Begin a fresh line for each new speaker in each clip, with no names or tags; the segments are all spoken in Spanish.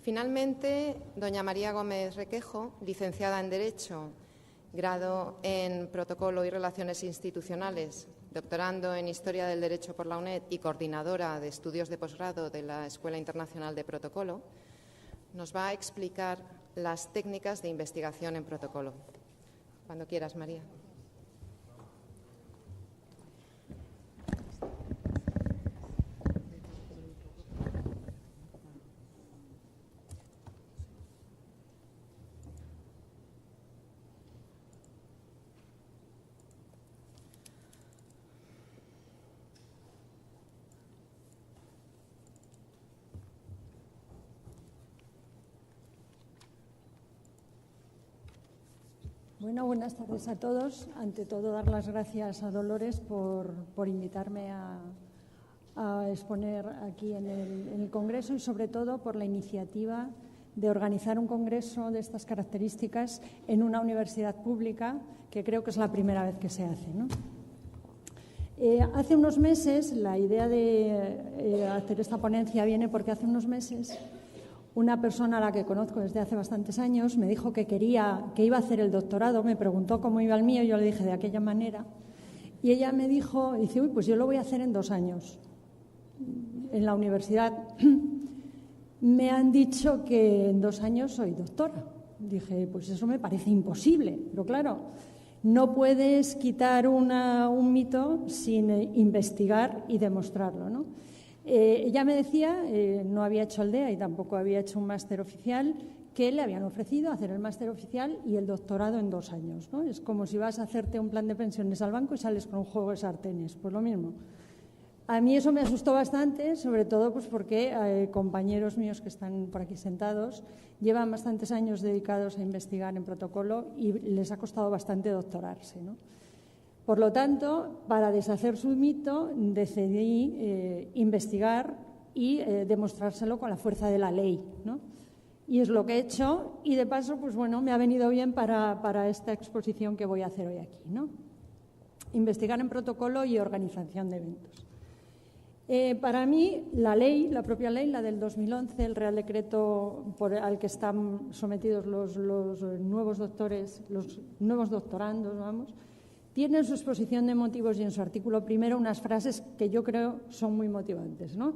Finalmente, doña María Gómez Requejo, licenciada en Derecho, grado en Protocolo y Relaciones Institucionales, doctorando en Historia del Derecho por la UNED y coordinadora de estudios de posgrado de la Escuela Internacional de Protocolo, nos va a explicar las técnicas de investigación en protocolo. Cuando quieras, María.
Bueno, buenas tardes a todos. Ante todo, dar las gracias a Dolores por invitarme a exponer aquí en el Congreso y, sobre todo, por la iniciativa de organizar un congreso de estas características en una universidad pública, que creo que es la primera vez que se hace, ¿no? Hace unos meses, la idea de hacer esta ponencia viene porque hace unos meses una persona a la que conozco desde hace bastantes años me dijo que iba a hacer el doctorado, me preguntó cómo iba el mío, yo le dije de aquella manera, y ella me dijo, dice, uy, pues yo lo voy a hacer en 2 años. En la universidad me han dicho que en 2 años soy doctora. Dije, pues eso me parece imposible, pero claro, no puedes quitar un mito sin investigar y demostrarlo, ¿no? Ella me decía, no había hecho Aldea y tampoco había hecho un máster oficial, que le habían ofrecido hacer el máster oficial y el doctorado en 2 años, ¿no? Es como si vas a hacerte un plan de pensiones al banco y sales con un juego de sartenes, pues lo mismo. A mí eso me asustó bastante, sobre todo pues porque compañeros míos que están por aquí sentados llevan bastantes años dedicados a investigar en protocolo y les ha costado bastante doctorarse, ¿no? Por lo tanto, para deshacer su mito, decidí investigar y demostrárselo con la fuerza de la ley, ¿no? Y es lo que he hecho y, de paso, pues bueno, me ha venido bien para esta exposición que voy a hacer hoy aquí, ¿no? Investigar en protocolo y organización de eventos. Para mí, la ley, la propia ley, la del 2011, el Real Decreto al que están sometidos los nuevos doctores, los nuevos doctorandos, vamos, tiene en su exposición de motivos y en su artículo primero unas frases que yo creo son muy motivantes, ¿no?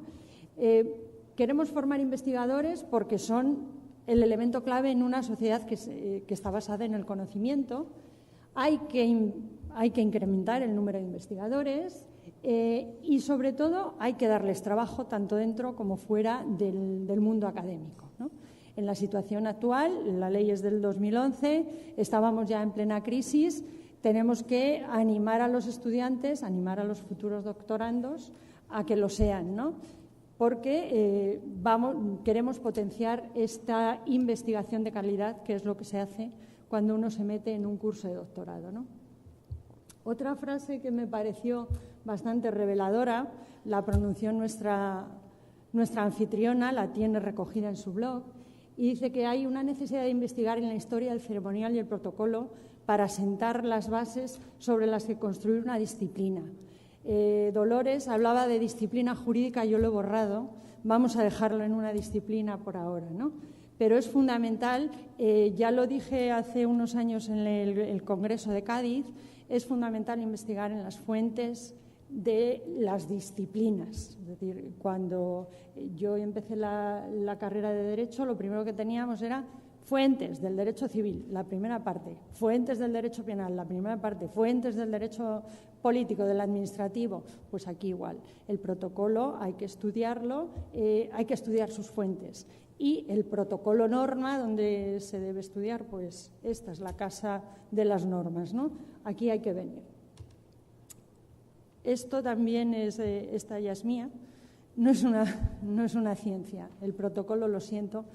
Queremos formar investigadores porque son el elemento clave en una sociedad que está basada en el conocimiento. Hay que incrementar el número de investigadores y, sobre todo, hay que darles trabajo tanto dentro como fuera del mundo académico, ¿no? En la situación actual, la ley es del 2011, estábamos ya en plena crisis. Tenemos que animar a los estudiantes, animar a los futuros doctorandos a que lo sean, ¿no? Porque queremos potenciar esta investigación de calidad, que es lo que se hace cuando uno se mete en un curso de doctorado, ¿no? Otra frase que me pareció bastante reveladora, la pronunció nuestra anfitriona, la tiene recogida en su blog, y dice que hay una necesidad de investigar en la historia del ceremonial y el protocolo para sentar las bases sobre las que construir una disciplina. Dolores hablaba de disciplina jurídica, yo lo he borrado, vamos a dejarlo en una disciplina por ahora, ¿no? Pero es fundamental, ya lo dije hace unos años en el Congreso de Cádiz, es fundamental investigar en las fuentes de las disciplinas. Es decir, cuando yo empecé la carrera de Derecho, lo primero que teníamos era fuentes del derecho civil, la primera parte, fuentes del derecho penal, la primera parte, fuentes del derecho político, del administrativo, pues aquí igual. El protocolo hay que estudiarlo, hay que estudiar sus fuentes. Y el protocolo norma, donde se debe estudiar, pues esta es la casa de las normas, ¿no? Aquí hay que venir. Esto también esta ya es mía, no es una ciencia. El protocolo, lo siento,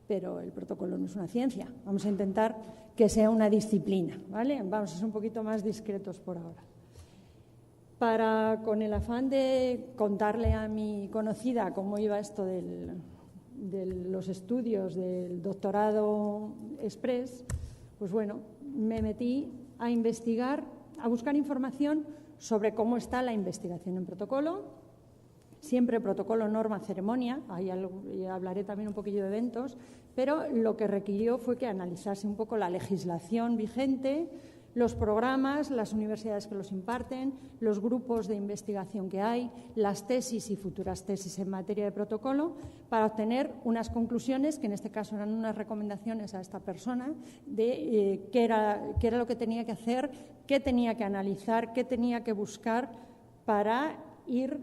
pero el protocolo no es una ciencia. Vamos a intentar que sea una disciplina, ¿vale? Vamos a ser un poquito más discretos por ahora. Con el afán de contarle a mi conocida cómo iba esto de los estudios del doctorado express, pues bueno, me metí a investigar, a buscar información sobre cómo está la investigación en protocolo, siempre protocolo, norma, ceremonia, ahí hablaré también un poquillo de eventos, pero lo que requirió fue que analizase un poco la legislación vigente, los programas, las universidades que los imparten, los grupos de investigación que hay, las tesis y futuras tesis en materia de protocolo, para obtener unas conclusiones, que en este caso eran unas recomendaciones a esta persona, de qué era lo que tenía que hacer, qué tenía que analizar, qué tenía que buscar para ir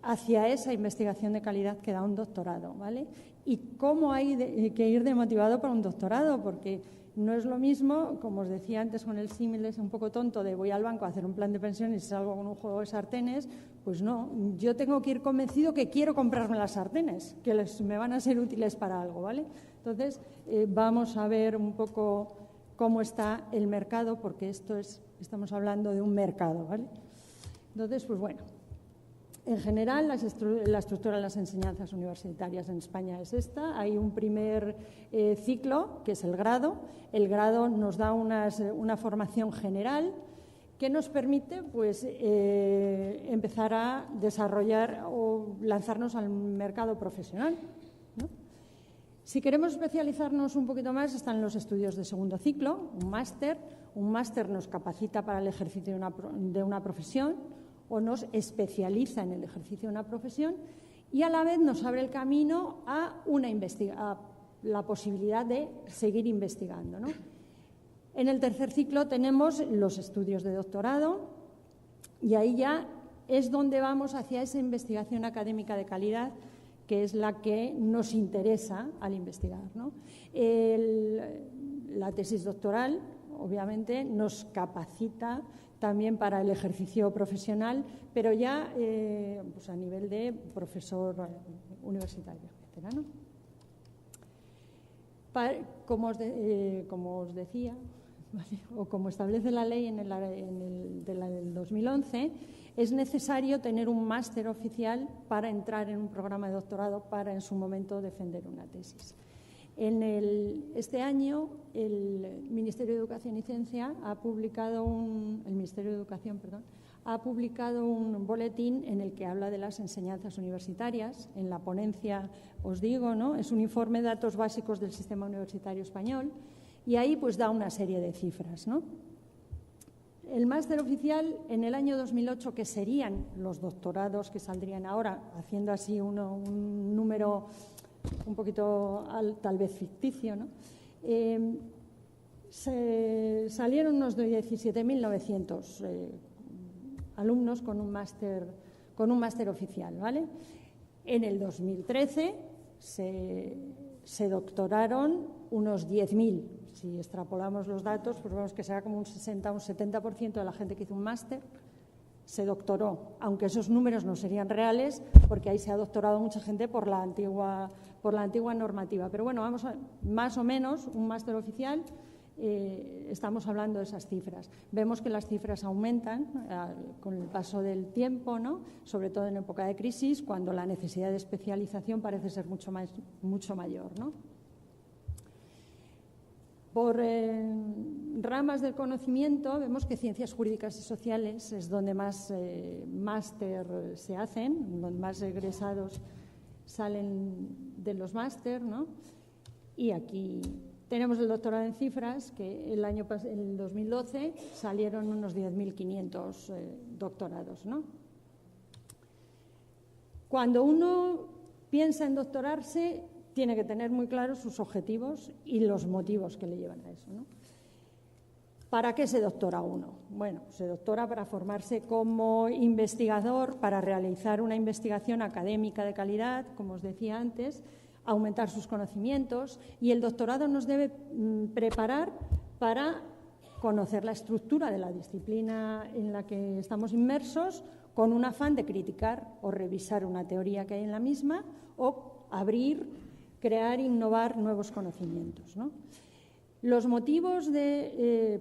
hacia esa investigación de calidad que da un doctorado, ¿vale? Y cómo hay que ir de motivado para un doctorado, porque no es lo mismo, como os decía antes con el símil es un poco tonto de voy al banco a hacer un plan de pensiones y salgo con un juego de sartenes, pues no, yo tengo que ir convencido que quiero comprarme las sartenes, que me van a ser útiles para algo, ¿vale? Entonces, vamos a ver un poco cómo está el mercado, porque estamos hablando de un mercado, ¿vale? Entonces, pues bueno. En general, la estructura de las enseñanzas universitarias en España es esta. Hay un primer ciclo, que es el grado. El grado nos da una formación general que nos permite pues, empezar a desarrollar o lanzarnos al mercado profesional, ¿no? Si queremos especializarnos un poquito más, están los estudios de segundo ciclo, un máster. Un máster nos capacita para el ejercicio de una profesión, o nos especializa en el ejercicio de una profesión y a la vez nos abre el camino a la posibilidad de seguir investigando, ¿no? En el tercer ciclo tenemos los estudios de doctorado y ahí ya es donde vamos hacia esa investigación académica de calidad, que es la que nos interesa al investigar, ¿no? La tesis doctoral, obviamente, nos capacita también para el ejercicio profesional, pero ya pues a nivel de profesor universitario, etcétera, ¿no? Como os decía, ¿vale? O como establece la ley del 2011, es necesario tener un máster oficial para entrar en un programa de doctorado para en su momento defender una tesis. Este año el Ministerio de Educación y Ciencia ha publicado un boletín en el que habla de las enseñanzas universitarias. En la ponencia os digo, ¿no? Es un informe de datos básicos del sistema universitario español y ahí pues da una serie de cifras, ¿no? El máster oficial en el año 2008, que serían los doctorados que saldrían ahora, haciendo así un número un poquito tal vez ficticio, ¿no? Salieron unos 17.900 alumnos con un máster oficial, ¿vale? En el 2013 se doctoraron unos 10.000. Si extrapolamos los datos, pues vemos que será como un 60 o un 70% de la gente que hizo un máster se doctoró, aunque esos números no serían reales, porque ahí se ha doctorado mucha gente por la antigua normativa. Pero bueno, vamos a más o menos un máster oficial, estamos hablando de esas cifras. Vemos que las cifras aumentan con el paso del tiempo, ¿no? Sobre todo en época de crisis, cuando la necesidad de especialización parece ser mucho mayor, ¿no? Por ramas del conocimiento vemos que ciencias jurídicas y sociales es donde más máster se hacen, donde más egresados salen de los máster, ¿no? Y aquí tenemos el doctorado en cifras, que el 2012 salieron unos 10.500 doctorados, ¿no? Cuando uno piensa en doctorarse, tiene que tener muy claros sus objetivos y los motivos que le llevan a eso, ¿no? ¿Para qué se doctora uno? Bueno, se doctora para formarse como investigador, para realizar una investigación académica de calidad, como os decía antes, aumentar sus conocimientos, y el doctorado nos debe preparar para conocer la estructura de la disciplina en la que estamos inmersos, con un afán de criticar o revisar una teoría que hay en la misma o crear e innovar nuevos conocimientos, ¿no? Los motivos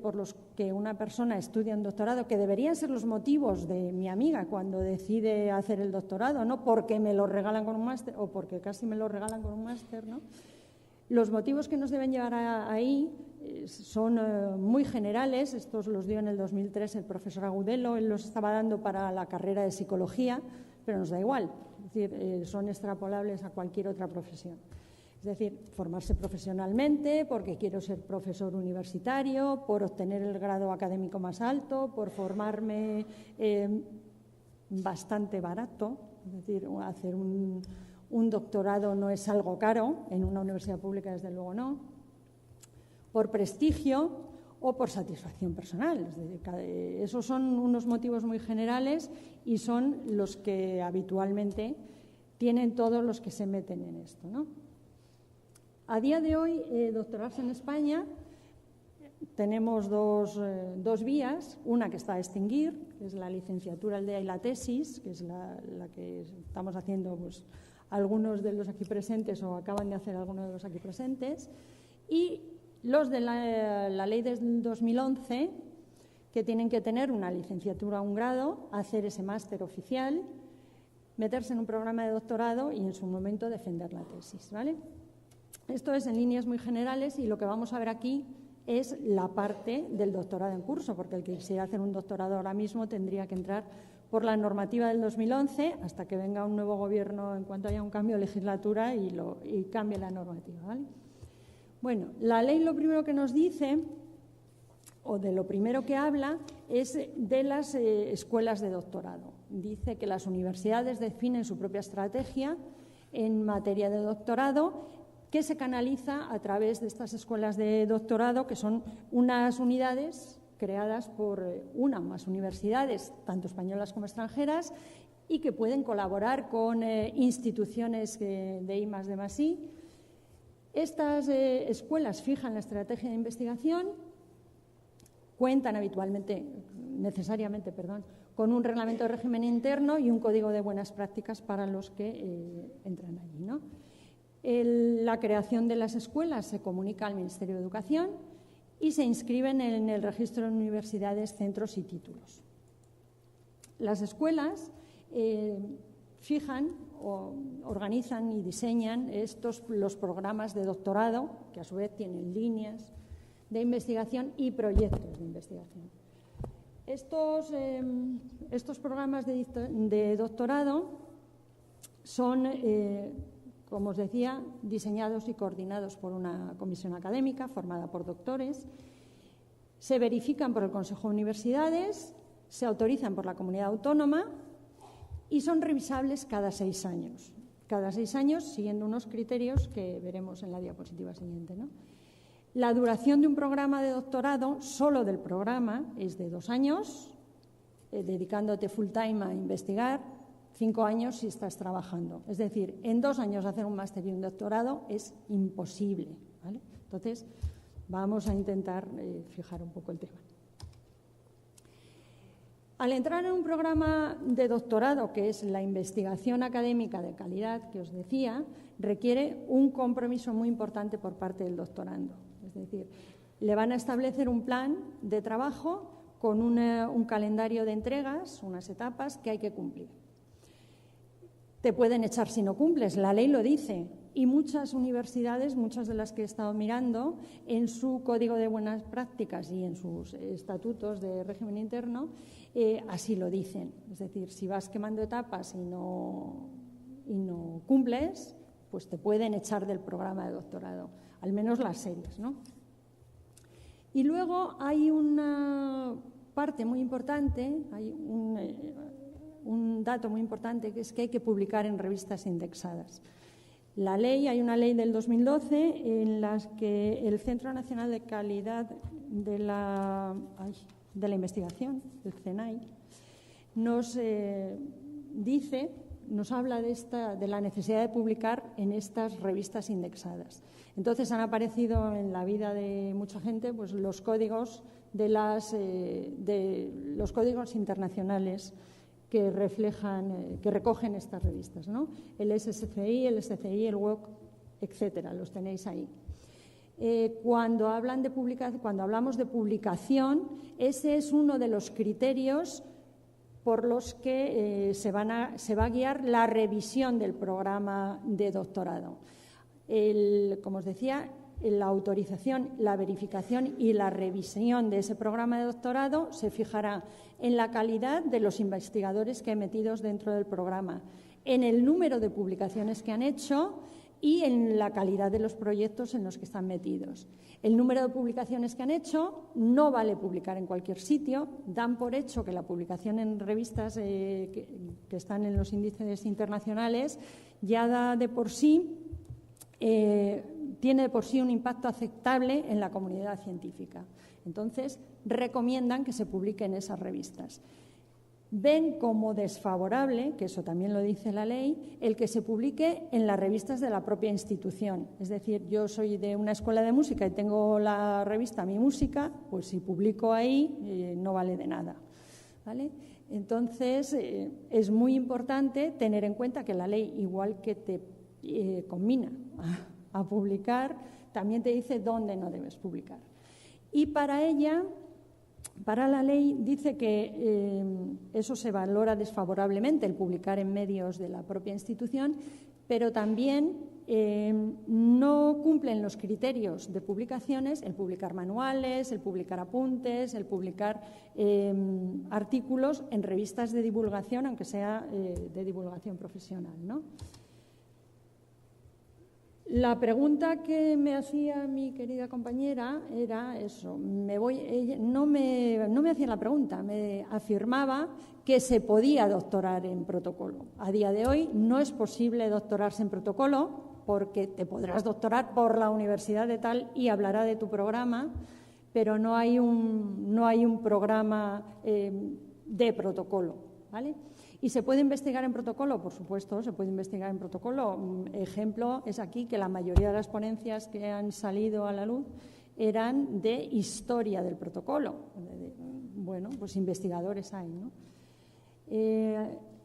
por los que una persona estudia un doctorado, que deberían ser los motivos de mi amiga cuando decide hacer el doctorado, no porque me lo regalan con un máster o porque casi me lo regalan con un máster, ¿no? Los motivos que nos deben llevar ahí son muy generales. Estos los dio en el 2003 el profesor Agudelo, él los estaba dando para la carrera de psicología, pero nos da igual, es decir, son extrapolables a cualquier otra profesión. Es decir, formarse profesionalmente, porque quiero ser profesor universitario, por obtener el grado académico más alto, por formarme bastante barato, es decir, hacer un doctorado no es algo caro, en una universidad pública desde luego no, por prestigio o por satisfacción personal. Es decir, esos son unos motivos muy generales y son los que habitualmente tienen todos los que se meten en esto, ¿no? A día de hoy, doctorarse en España, tenemos dos vías, una que está a extinguir, que es la licenciatura aldea y la tesis, que es la que estamos haciendo pues, algunos de los aquí presentes o acaban de hacer algunos de los aquí presentes, y los de la ley del 2011, que tienen que tener una licenciatura o un grado, hacer ese máster oficial, meterse en un programa de doctorado y en su momento defender la tesis, ¿vale? Esto es en líneas muy generales y lo que vamos a ver aquí es la parte del doctorado en curso, porque el que quisiera hacer un doctorado ahora mismo tendría que entrar por la normativa del 2011 hasta que venga un nuevo gobierno en cuanto haya un cambio de legislatura y cambie la normativa, ¿vale? Bueno, la ley lo primero que nos dice, o de lo primero que habla, es de las escuelas de doctorado. Dice que las universidades definen su propia estrategia en materia de doctorado, que se canaliza a través de estas escuelas de doctorado, que son unas unidades creadas por una o más universidades, tanto españolas como extranjeras, y que pueden colaborar con instituciones de I+D+I. Estas escuelas fijan la estrategia de investigación, cuentan necesariamente, con un reglamento de régimen interno y un código de buenas prácticas para los que entran allí, ¿no? La creación de las escuelas se comunica al Ministerio de Educación y se inscriben en el registro de universidades, centros y títulos. Las escuelas fijan, o organizan y diseñan los programas de doctorado, que a su vez tienen líneas de investigación y proyectos de investigación. Estos programas de doctorado son, como os decía, diseñados y coordinados por una comisión académica formada por doctores, se verifican por el Consejo de Universidades, se autorizan por la comunidad autónoma y son revisables cada 6 años. Cada 6 años, siguiendo unos criterios que veremos en la diapositiva siguiente, ¿no? La duración de un programa de doctorado, solo del programa, es de 2 años, dedicándote full time a investigar, 5 años si estás trabajando. Es decir, en 2 años hacer un máster y un doctorado es imposible, ¿vale? Entonces, vamos a intentar fijar un poco el tema. Al entrar en un programa de doctorado, que es la investigación académica de calidad que os decía, requiere un compromiso muy importante por parte del doctorando. Es decir, le van a establecer un plan de trabajo con un calendario de entregas, unas etapas que hay que cumplir. Te pueden echar si no cumples, la ley lo dice. Y muchas universidades, muchas de las que he estado mirando, en su código de buenas prácticas y en sus estatutos de régimen interno, así lo dicen. Es decir, si vas quemando etapas y no cumples, pues te pueden echar del programa de doctorado, al menos las series, ¿no? Y luego hay una parte muy importante, hay un dato muy importante, que es que hay que publicar en revistas indexadas. Hay una ley del 2012 en la que el Centro Nacional de Calidad de la Investigación, el CNAI, nos habla de la necesidad de publicar en estas revistas indexadas. Entonces han aparecido en la vida de mucha gente pues, los códigos los códigos internacionales que recogen estas revistas, ¿no? El SSCI, el SCI, el WOC, etcétera, los tenéis ahí. Cuando hablamos de publicación, ese es uno de los criterios por los que se va a guiar la revisión del programa de doctorado. Como os decía, la autorización, la verificación y la revisión de ese programa de doctorado se fijará en la calidad de los investigadores que hay metidos dentro del programa, en el número de publicaciones que han hecho y en la calidad de los proyectos en los que están metidos. El número de publicaciones que han hecho no vale publicar en cualquier sitio. Dan por hecho que la publicación en revistas que están en los índices internacionales ya da de por sí, tiene de por sí un impacto aceptable en la comunidad científica. Entonces, recomiendan que se publique en esas revistas. Ven como desfavorable, que eso también lo dice la ley, el que se publique en las revistas de la propia institución. Es decir, yo soy de una escuela de música y tengo la revista Mi Música, pues si publico ahí no vale de nada, ¿vale? Entonces, es muy importante tener en cuenta que la ley, igual que te conmina a publicar, también te dice dónde no debes publicar. Y para ella, para la ley, dice que eso se valora desfavorablemente, el publicar en medios de la propia institución, pero también no cumplen los criterios de publicaciones, el publicar manuales, el publicar apuntes, el publicar artículos en revistas de divulgación, aunque sea de divulgación profesional, ¿no? La pregunta que me hacía mi querida compañera era eso. Ella no me hacía la pregunta, me afirmaba que se podía doctorar en protocolo. A día de hoy no es posible doctorarse en protocolo porque te podrás doctorar por la universidad de tal y hablará de tu programa, pero no hay un programa de protocolo, ¿vale? ¿Y se puede investigar en protocolo? Por supuesto, se puede investigar en protocolo. Un ejemplo es aquí que la mayoría de las ponencias que han salido a la luz eran de historia del protocolo. Bueno, pues investigadores hay, ¿no?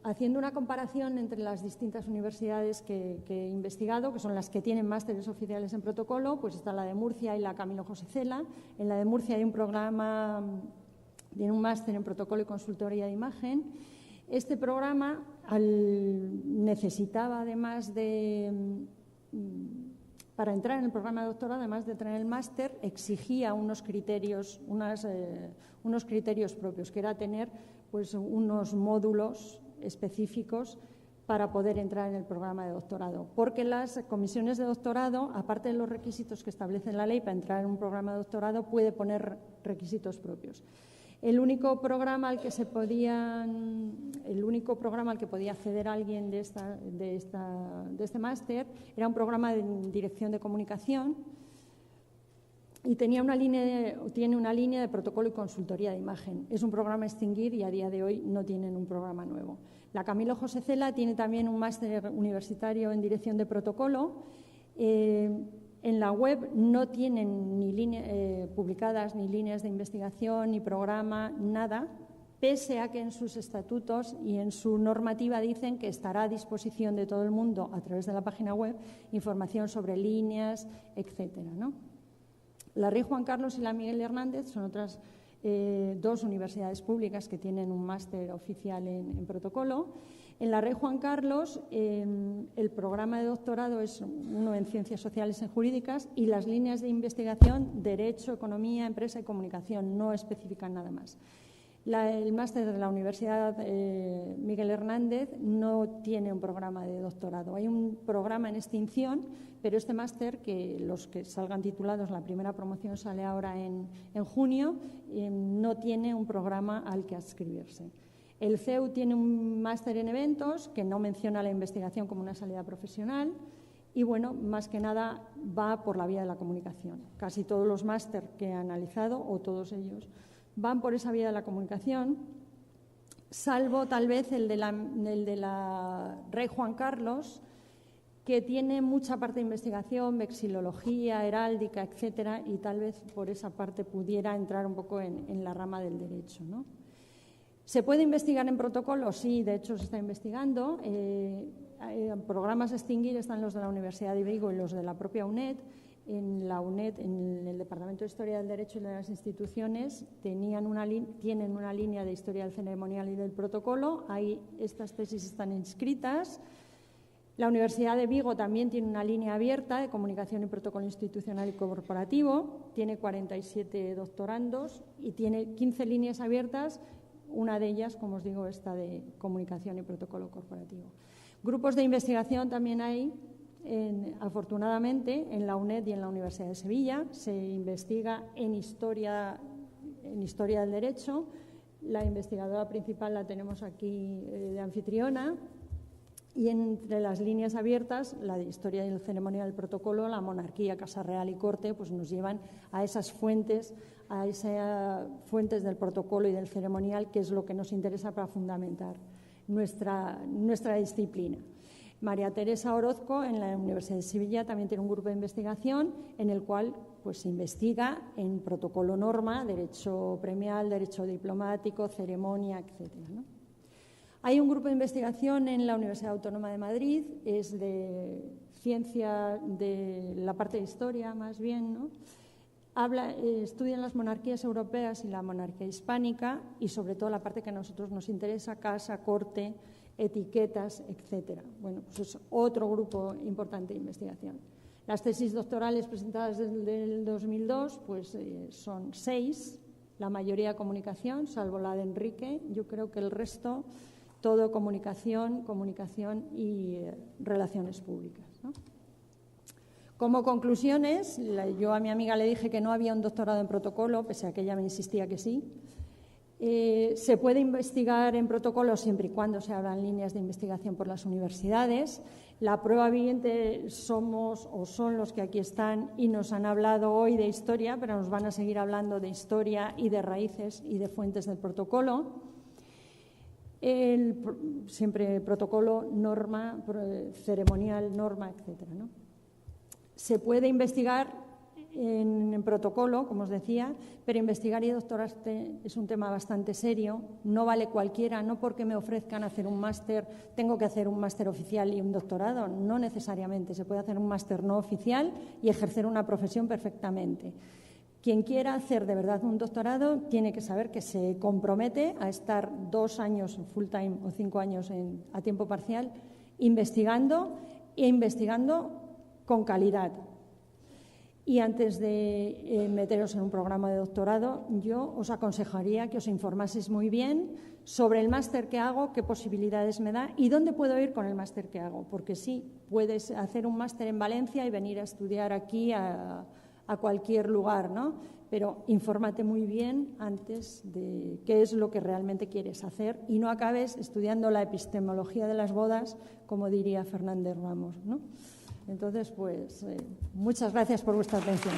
Haciendo una comparación entre las distintas universidades que he investigado, que son las que tienen másteres oficiales en protocolo, pues está la de Murcia y la Camilo José Cela. En la de Murcia hay un programa, tiene un máster en protocolo y consultoría de imagen. Este programa necesitaba, además para entrar en el programa de doctorado, además de tener el máster, exigía unos criterios propios, que era tener pues, unos módulos específicos para poder entrar en el programa de doctorado. Porque las comisiones de doctorado, aparte de los requisitos que establece la ley para entrar en un programa de doctorado, puede poner requisitos propios. El único programa al que podía acceder alguien de este máster era un programa de dirección de comunicación y tiene una línea de protocolo y consultoría de imagen. Es un programa a extinguir y a día de hoy no tienen un programa nuevo. La Camilo José Cela tiene también un máster universitario en dirección de protocolo. En la web no tienen publicadas ni líneas de investigación, ni programa, nada, pese a que en sus estatutos y en su normativa dicen que estará a disposición de todo el mundo a través de la página web información sobre líneas, etcétera, ¿no? La Rey Juan Carlos y la Miguel Hernández son otras dos universidades públicas que tienen un máster oficial en protocolo. En la Rey Juan Carlos, el programa de doctorado es uno en Ciencias Sociales y Jurídicas y las líneas de investigación, Derecho, Economía, Empresa y Comunicación, no especifican nada más. El máster de la Universidad Miguel Hernández no tiene un programa de doctorado. Hay un programa en extinción, pero este máster, que los que salgan titulados, la primera promoción sale ahora en junio, no tiene un programa al que adscribirse. El CEU tiene un máster en eventos que no menciona la investigación como una salida profesional y, bueno, más que nada va por la vía de la comunicación. Casi todos los máster que he analizado, o todos ellos, van por esa vía de la comunicación, salvo tal vez el de la Rey Juan Carlos, que tiene mucha parte de investigación, vexilología, heráldica, etcétera, y tal vez por esa parte pudiera entrar un poco en la rama del derecho, ¿no? ¿Se puede investigar en protocolo? Sí, de hecho se está investigando. Programas a extinguir están los de la Universidad de Vigo y los de la propia UNED. En la UNED, en el Departamento de Historia del Derecho y de las Instituciones, tienen una línea de historia del ceremonial y del protocolo. Ahí estas tesis están inscritas. La Universidad de Vigo también tiene una línea abierta de comunicación y protocolo institucional y corporativo, tiene 47 doctorandos y tiene 15 líneas abiertas, una de ellas, como os digo, esta de comunicación y protocolo corporativo. Grupos de investigación también hay, afortunadamente, en la UNED y en la Universidad de Sevilla. Se investiga en historia del derecho. La investigadora principal la tenemos aquí de anfitriona. Y entre las líneas abiertas, la de historia del ceremonial del protocolo, la monarquía, Casa Real y Corte, pues nos llevan a esas fuentes del protocolo y del ceremonial, que es lo que nos interesa para fundamentar nuestra disciplina. María Teresa Orozco, en la Universidad de Sevilla, también tiene un grupo de investigación en el cual pues, se investiga en protocolo norma, derecho premial, derecho diplomático, ceremonia, etcétera, ¿no? Hay un grupo de investigación en la Universidad Autónoma de Madrid, es de ciencia de la parte de historia más bien, ¿no? Estudian las monarquías europeas y la monarquía hispánica y sobre todo la parte que a nosotros nos interesa, casa, corte, etiquetas, etcétera. Bueno, pues es otro grupo importante de investigación. Las tesis doctorales presentadas desde el 2002 pues, son 6, la mayoría comunicación, salvo la de Enrique. Yo creo que el resto, todo comunicación y relaciones públicas, ¿no? Como conclusiones, yo a mi amiga le dije que no había un doctorado en protocolo, pese a que ella me insistía que sí. Se puede investigar en protocolo siempre y cuando se abran líneas de investigación por las universidades. La prueba viviente somos o son los que aquí están y nos han hablado hoy de historia, pero nos van a seguir hablando de historia y de raíces y de fuentes del protocolo. Siempre protocolo, norma, ceremonial, norma, etcétera, ¿no? Se puede investigar en protocolo, como os decía, pero investigar y doctorarse es un tema bastante serio. No vale cualquiera, no porque me ofrezcan hacer un máster, tengo que hacer un máster oficial y un doctorado. No necesariamente, se puede hacer un máster no oficial y ejercer una profesión perfectamente. Quien quiera hacer de verdad un doctorado tiene que saber que se compromete a estar 2 años full time o 5 años a tiempo parcial investigando con calidad. Y antes de meteros en un programa de doctorado, yo os aconsejaría que os informaseis muy bien sobre el máster que hago, qué posibilidades me da y dónde puedo ir con el máster que hago. Porque sí, puedes hacer un máster en Valencia y venir a estudiar aquí a cualquier lugar, ¿no? Pero infórmate muy bien antes de qué es lo que realmente quieres hacer y no acabes estudiando la epistemología de las bodas, como diría Fernández Ramos, ¿no? Entonces, pues, muchas gracias por vuestra atención.